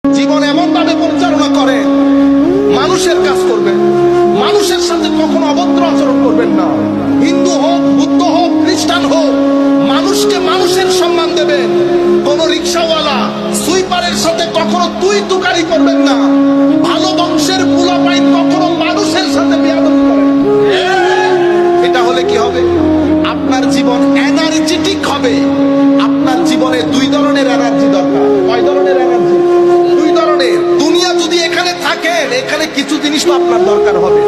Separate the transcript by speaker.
Speaker 1: জীবন এমন ভাবে পরিচালনা করেন, মানুষের কাজ করবেন, মানুষের সাথে কখনো অভদ্র আচরণ করবেন না। হিন্দু হোক, বুদ্ধ হোক, খ্রিস্টান হোক, মানুষকে মানুষের সম্মান দেবেন। কোন রিক্সাওয়ালা সুইপারের সাথে কখনো তুই তুকারি করবেন না। ভালো বংশের পোলাপাইন কখনো মানুষের সাথে বেয়াদবি করেন। এটা হলে কি হবে? আপনার জীবন এনার্জেটিক হবে। আপনার জীবনে দুই ধরনের এনার্জি দরকার। কয় ধরনের এনার্জি? দুই ধরনের। দুনিয়া যদি এখানে থাকেন, এখানে কিছু জিনিস তো আপনার দরকার হবে।